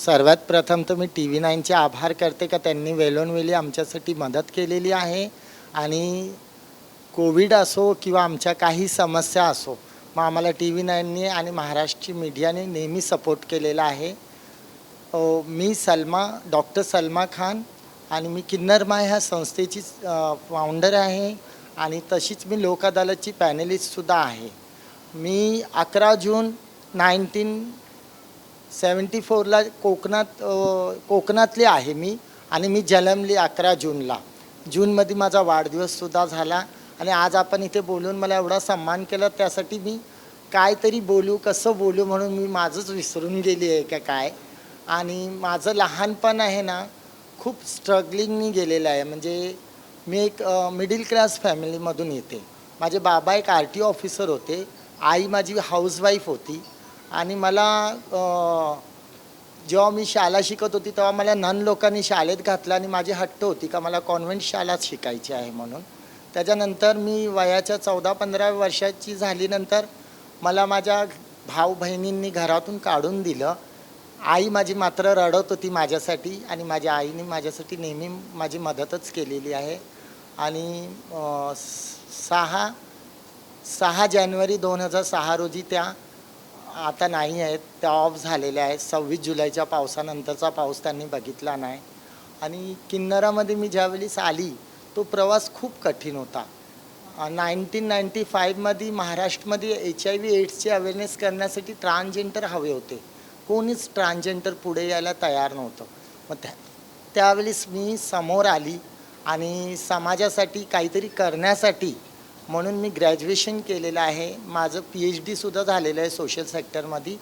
सर्वात प्रथम तर मी TV9चे आभार करते का त्यांनी वेळोवेळी आमच्यासाठी मदत केलेली आहे आणि कोविड असो किंवा आमच्या काही समस्या असो मग आम्हाला TV9ने आणि महाराष्ट्र मीडियाने नेहमी सपोर्ट केलेला आहे. मी डॉक्टर सलमा खान आणि मी किन्नरमाय ह्या संस्थेची फाउंडर आहे आणि तशीच मी लोक अदालतची पॅनलिस्टसुद्धा आहे. मी 11 जून 1974ला कोकणातली आहे मी आणि मी जन्मली 11 जूनला. जूनमध्ये माझा वाढदिवससुद्धा झाला आणि आज आपण इथे बोलून मला एवढा सन्मान केला त्यासाठी मी काहीतरी बोलू कसं बोलू म्हणून मी माझंच विसरून गेली आहे काय. आणि माझं लहानपण आहे ना खूप स्ट्रगलिंगनी गेलेलं आहे. म्हणजे मी एक मिडल क्लास फॅमिलीमधून येते. माझे बाबा एक RTO ऑफिसर होते, आई माझी हाऊसवाईफ होती आणि मला जेव्हा मी शाळा शिकत होती तेव्हा मला नन लोकांनी शाळेत घातलं आणि माझी हट्ट होती का मला कॉन्व्हेंट शाळात शिकायची आहे म्हणून. त्याच्यानंतर मी वयाच्या 14-15 वर्षाची झालीनंतर मला माझ्या भाऊ बहिणींनी घरातून काढून दिलं. आई माझी मात्र रडत होती माझ्यासाठी आणि माझ्या आईने माझ्यासाठी नेहमी माझी मदतच केलेली आहे. आणि 6 जानेवारी 2006 रोजी त्या आता नाही आहेत, त्या ऑफ झालेल्या आहेत. 26 जुलैच्या पावसानंतरचा पाऊस त्यांनी बघितला नाही. आणि किन्नरामध्ये मी ज्यावेळेस आली तो प्रवास खूप कठीण होता. 1995मध्ये महाराष्ट्रामध्ये HIV एड्सची अवेअरनेस करण्यासाठी ट्रान्सजेंडर हवे होते. कोणीच ट्रान्सजेंडर पुढे यायला तयार नव्हतं. मग त्यावेळेस मी समोर आली आणि समाजासाठी काहीतरी करण्यासाठी म्हणून मी ग्रॅज्युएशन केलेलं आहे. माझं PhD सुद्धा झालेलं आहे सोशल सेक्टरमध्ये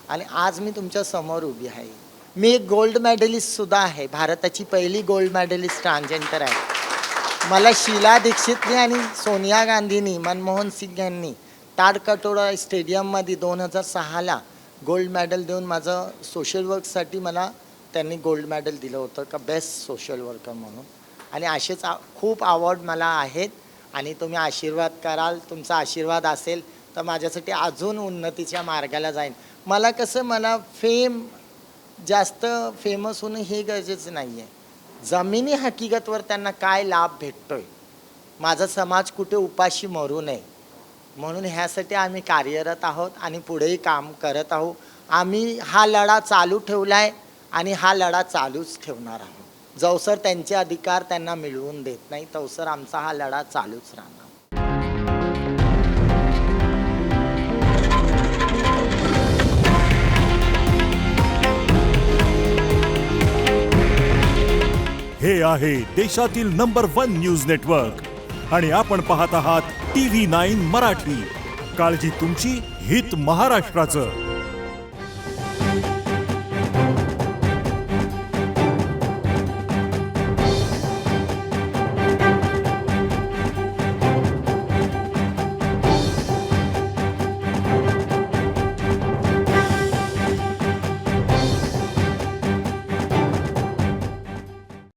आणि आज मी तुमच्या समोर उभी आहे. मी एक गोल्ड मेडलिस्टसुद्धा आहे. भारताची पहिली गोल्ड मेडलिस्ट ट्रान्सजेंडर आहे. मला शीला दीक्षितनी आणि सोनिया गांधींनी मनमोहन सिंग यांनी ताडकटोरा स्टेडियममध्ये 2006ला गोल्ड मेडल देऊन माझं सोशल वर्कसाठी मला त्यांनी गोल्ड मेडल दिलं होतं का बेस्ट सोशल वर्कर म्हणून. आणि असेच खूप अवॉर्ड मला आहेत आणि तुम्ही आशीर्वाद कराल. तुमचा आशीर्वाद असेल तर माझ्यासाठी अजून उन्नतीच्या मार्गाला जाईल. मला जास्त फेमस होणं हे गरजेचं नाही आहे. जमिनी हकीकतवर त्यांना काय लाभ भेटतोय, माझा समाज कुठे उपाशी मरू नये म्हणून ह्यासाठी आम्ही कार्यरत आहोत आणि पुढेही काम करत आहोत. आम्ही हा लढा चालू ठेवला आहे आणि हा लढा चालूच ठेवणार आहोत. जोसर त्यांचे अधिकार त्यांना मिळवून देत नाही तोसर आमचा हा लढा चालूच राहणार. हे आहे देशातील नंबर 1 न्यूज नेटवर्क आणि आपण पाहत आहात TV9 मराठी. काळजी तुमची, हित महाराष्ट्राचं.